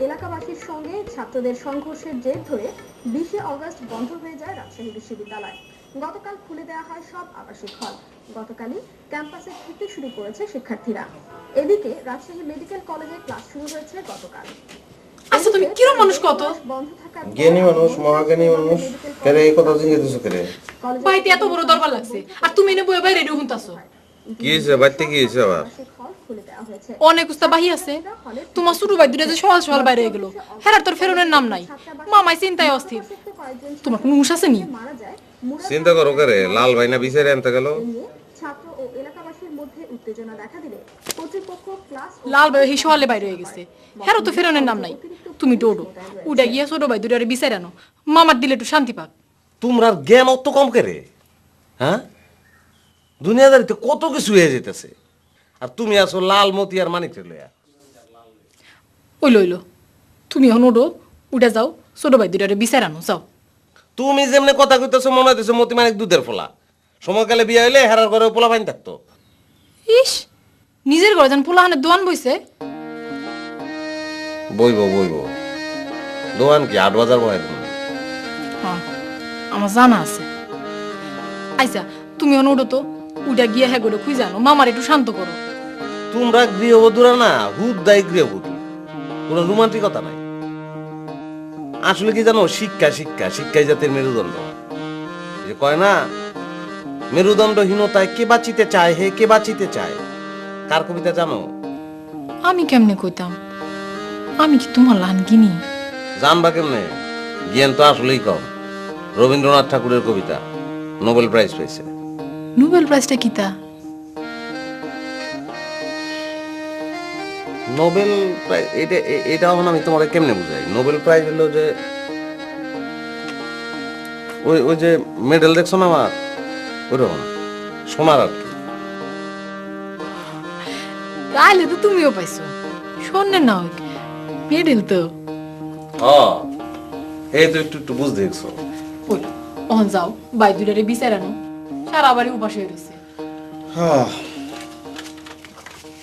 এলাকাবাসীর সঙ্গে ছাত্রদের সংঘর্ষের জের ধরে 20 আগস্ট বন্ধ হয়ে যায় রাজশাহী বিশ্ববিদ্যালয়। গতকাল খুলে দেওয়া হয় সব আবাসিক হল। গতকালই ক্যাম্পাসে ফিরতে শুরু করেছে শিক্ষার্থীরা। এদিকে রাজশাহী মেডিকেল কলেজে ক্লাস শুরু হয়েছে গতকাল। আচ্ছা তুমি কিরম মানুষ কত জ্ঞানী মানুষ, মহাজ্ঞানী মানুষ, কেরে এই কথা জিজ্ঞেস দিছো কেরে? বাড়িতে এত বড় দরবার লাগছে আর তুমি এনে বয়ে বাইরে রেডি হুনতাছো। কি হয়েছে বাড়িতে, কি হয়েছে আবার? অনেক উস্তা বাহি আছে, তোমার ছোট ভাই দুটা যে সকাল সকাল বাইরে গেল, হেরার তোর ফেরনের নাম নাই। মামাই চিন্তায় অস্থির। তোমার কোনো হুঁশ আছে নি? চিন্তা করো কেরে, লাল ভাই না বিচারে আনতে গেল? ছাত্র ও এলাকাবাসীর মধ্যে উত্তেজনা দেখা দিলে কর্তৃপক্ষ ক্লাস লাল ভাই এই সকালে বাইরে হয়ে গেছে, হেরো তো ফেরনের নাম নাই। তুমি ডোডো উডা গিয়া ছোট ভাই দুটারে বিচার আনো, মামার দিলে একটু শান্তি পাক। তোমরা জ্ঞান অত কম কেরে? হ্যাঁ, দুনিয়াদারিতে কত কিছু হয়ে যেতেছে, আর তুমি আছো লাল মতি আর মানিক লইয়া। ওইলো ওইলো, তুমি এখন ওডো উডা যাও, ছোট ভাই দুটারে বিচার আনো যাও। তুমি যেমনি কথা কইতেছো মনে হইতেছে মতি মানিক দুধের ফোলা। সময়কালে বিয়ে হইলে হেরার ঘরে পোলা পাইন থাকতো। ইস, নিজের ঘরে যেন পোলাহানের দোয়ান বইছে। বইব বইব, দোয়ান কি 8 বাজার বহাই তুমি? হ্যাঁ, আমার জানা আছে। আইসা তুমি এখন ওডো তো উডা গিয়া হ্যাঁ গুলো খুঁজে আনো, মামার একটু শান্ত করো। তোমরা গৃহবধূরা না হুদ দায়ী গৃহবধূ, কোনো রোমান্টিকতা নাই। আসলে কি জানো, শিক্ষা শিক্ষা শিক্ষাই জাতির মেরুদণ্ড। যে কয় না, মেরুদণ্ডহীনতায় কে বাঁচিতে চায়, হে কে বাঁচিতে চায়। কার কবিতা জানো? আমি কেমনে কইতাম, আমি কি তোমার লানগিনি? জানবা কেমনে, জ্ঞান তো আসলেই কম। রবীন্দ্রনাথ ঠাকুরের কবিতা, নোবেল প্রাইজ পেয়েছে। নোবেল প্রাইজটা কিতা? নোবেল প্রাইজ এটা এটা এখন আমি তোমাকে কেমনে বুঝাই? নোবেল প্রাইজ হলো যে ওই ওই যে মেডেল দেখছো না আমার, ওইরকম সোনার আর কি। তাইলে তো তুমিও পাইছো, শোনে না মেডেল তো। হ্যাঁ, এই তো একটু একটু বুঝ দেখছো। ওই অহন যাও, বাই দুটারে বিচার আনো, সারা বাড়ি উপাস হয়ে রয়েছে। হ্যাঁ